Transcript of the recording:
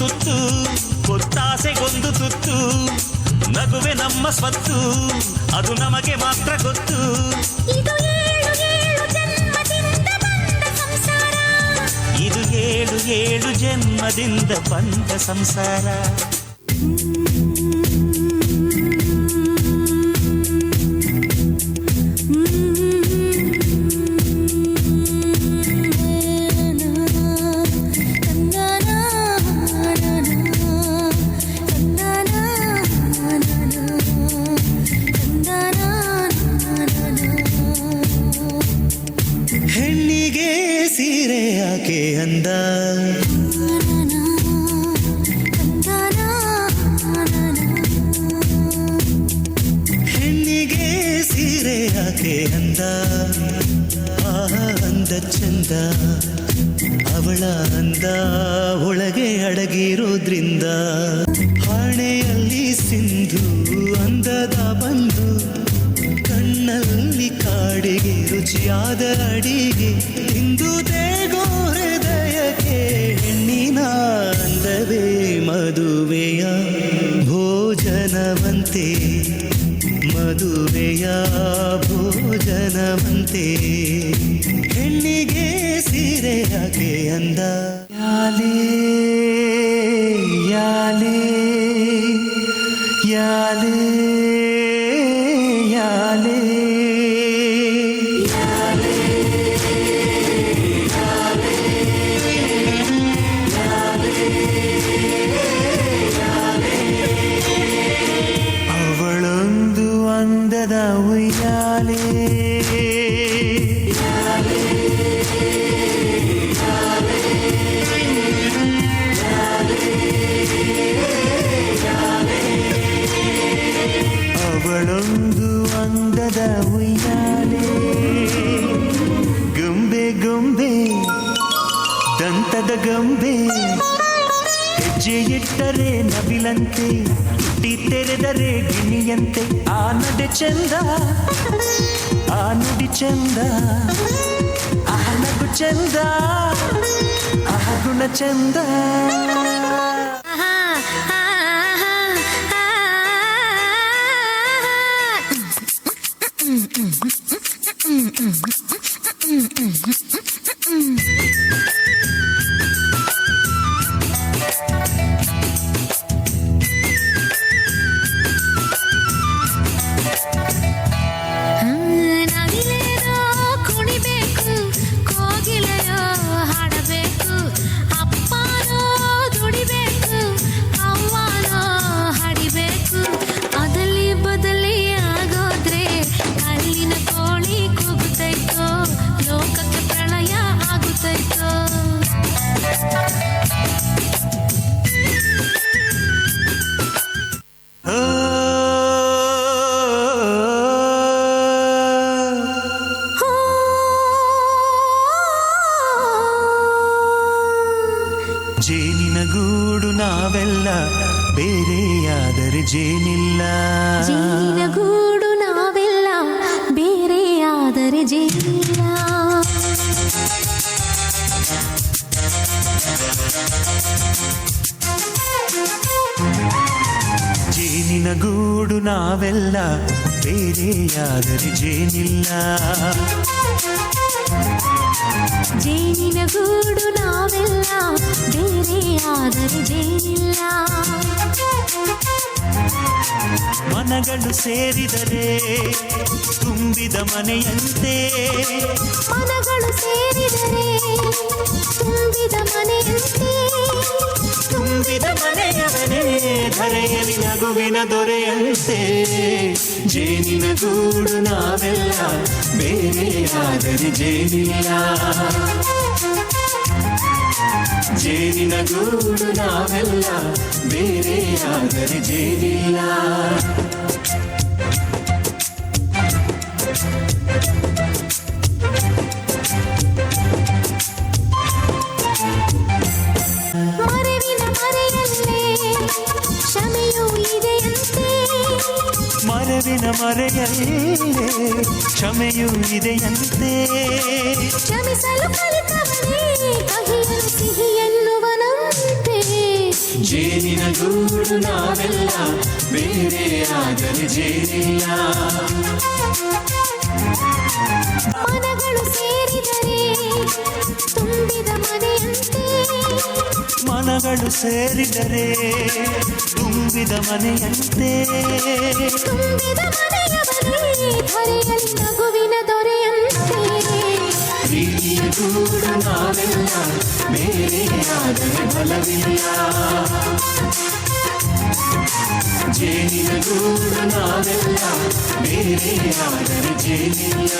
ಮುತ್ತು, ಗೊತ್ತಾಸೆಗೊಂದು ತುತ್ತು, ನಗುವೆ ನಮ್ಮ ಸ್ವತ್ತು, ಅದು ನಮಗೆ ಮಾತ್ರ ಗೊತ್ತು. ಇದು ಏಳು ಏಳು ಜನ್ಮದಿಂದ ಬಂದ ಸಂಸಾರ, ಇದು ಏಳು ಏಳು ಜನ್ಮದಿಂದ ಬಂದ ಸಂಸಾರ. ಹೆಣ್ಣಿಗೆ ಸೀರೆ ಯಾಕೆ ಅಂದ, ಹೆಣ್ಣಿಗೆ ಸೀರೆ ಯಾಕೆ ಅಂದ, ಅಂದ ಚಂದ ಅವಳ ಅಂದ ಒಳಗೆ ಅಡಗಿರೋದ್ರಿಂದ. ಹಣೆಯಲ್ಲಿ ಸಿಂಧು ಅಂದದ ಬಂದು, ಕಣ್ಣಲ್ಲಿ ಕಾಡಿಗೆ ರುಚಿಯಾದ ಅಡಿಗೆ, ಇಂದು ದೇಗೋ ಹೃದಯಕ್ಕೆ ಹೆಣ್ಣಿನ ಅಂದವೇ ಮದುವೆಯ ಭೋಜನವಂತೆ, ಮದುವೆಯ ಭೋಜನವಂತೆ. ಹೆಣ್ಣಿಗೆ ಸೀರೆ ಯಾಕೆ ಅಂದ, ಯಾಲೇ ಯಾಲೇ ಯಾಲೇ ಯಾಲೇ. ಅವಳೊಂದು ಅಂದದ ಉಯ್ಯಾಲೆ, ಅವಳೊಂದು ಅಂದದ ಉಯ್ಯಾಲೆ. ಗೊಂಬೆ ಗೊಂಬೆ ದಂತದ ಗೊಂಬೆ, ಹೆಜ್ಜೆ ಇಟ್ಟರೆ ನವಿಲಂತೆ, ತುಟಿ ತೆರೆದರೆ ಗಿಣಿಯಂತೆ. ಆ ನಡೆ ಚಂದ, ಆ ನುಡಿ ಚಂದ, ಆ ನಗು ಚಂದ, ಆ ಗುಣ ಚಂದ. ನವಿಲೇನೋ ಕುಣಿಬೇಕು, ಕೋಗಿಲೆಯೋ ಹಾಡಬೇಕು, ಅಪ್ಪನೋ ದುಡಿಬೇಕು, ಅವ್ವನೋ ಹಡಿಬೇಕು. ಅದಲಿ ಬದಲಿ ಆಗೋದ್ರೆ ಅಲ್ಲಿನ ಕೋಳಿ ಕೂಗುತ್ತೈತೋ, ಲೋಕಕ್ಕೆ ಪ್ರಳಯ ಆಗುತ್ತೈತೋ. ಜೇನಿನ ಗೂಡು ನಾವೆಲ್ಲ, ಬೇರೆಯಾದರೆ ಜೇನಿಲ್ಲ. ಜೇನಿನ ಗೂಡು ನಾವೆಲ್ಲ, ಬೇರೆಯಾದರೆ ಜೇನಿಲ್ಲ. ಜೇನಿನ ಗೂಡು ನಾವೆಲ್ಲ, ಬೇರೆಯಾದರೆ ಜೇನಿಲ್ಲ. ಜೇನಿನ ಗೂಡು ನಾವೆಲ್ಲ, ಬೇರೆಯಾದರೆ ಜೇನಿಲ್ಲ. ಮನಗಳು ಸೇರಿದರೆ ತುಂಬಿದ ಮನೆಯಂತೆ, ಮನಗಳು ಸೇರಿದರೆ ತುಂಬಿದ ಮನೆಯಂತೆ, ತುಂಬಿದ ಮನೆಯವನೇ ಧರೆಯಲ್ಲಿ ನಗುವಿನ ದೊರೆಯಂತೆ. ಜೇನಿನ ಗೂಡು ನಾವೆಲ್ಲ, ಬೇರೆಯಾದರೆ ಜೇನಿಲ್ಲ. ಜೇನಿನ ಗೂಡು ನಾವೆಲ್ಲ, ಬೇರೆಯಾದರೆ ಜೇನಿಲ್ಲ. ಮರವಿನ ಮರೆಯಲ್ಲೇ ಕ್ಷಮೆಯೂ ಇದೆಯಂತೆ, ಮರವಿನ ಮರೆಯಲ್ಲೇ ಕ್ಷಮೆಯೂ ಇದೆಯಂತೆ. ಕ್ಷಮಿಸಲು ಕಲಿತವನೇ ಕಹಿಯನ್ನು ಸಿಹಿ ಎನ್ನುವನಂತೆ. ಜೇನಿನ ಗೂಡು ನಾವೆಲ್ಲ ಬೇರೆ ಆದರೆ ಜೇನಿಲ್ಲ. ಮನಗಳು ಸೇರಿದರೆ ತುಂಬಿದ ಮನೆಯಂತೆ ಮನಗಳು ಸೇರಿದರೆ ತುಂಬಿದ ಮನೆಯಂತೆ ತುಂಬಿದ ಮನೆಯ ಬಳಿ ಧರೆಯಲ್ಲಿ ನಗುವಿನ ದೊರೆಯಂತೆ ಪ್ರೀತಿಯ ಗೂಡು ನಾವೆಲ್ಲ ಬೇರೆ ಆದರೆ ಬಲವಿಲ್ಲ. ಜೇನಿನ ಗೂಡು ನಾವೆಲ್ಲ ಬೇರೆ ಆದರೆ ಜೇನಿಲ್ಲ.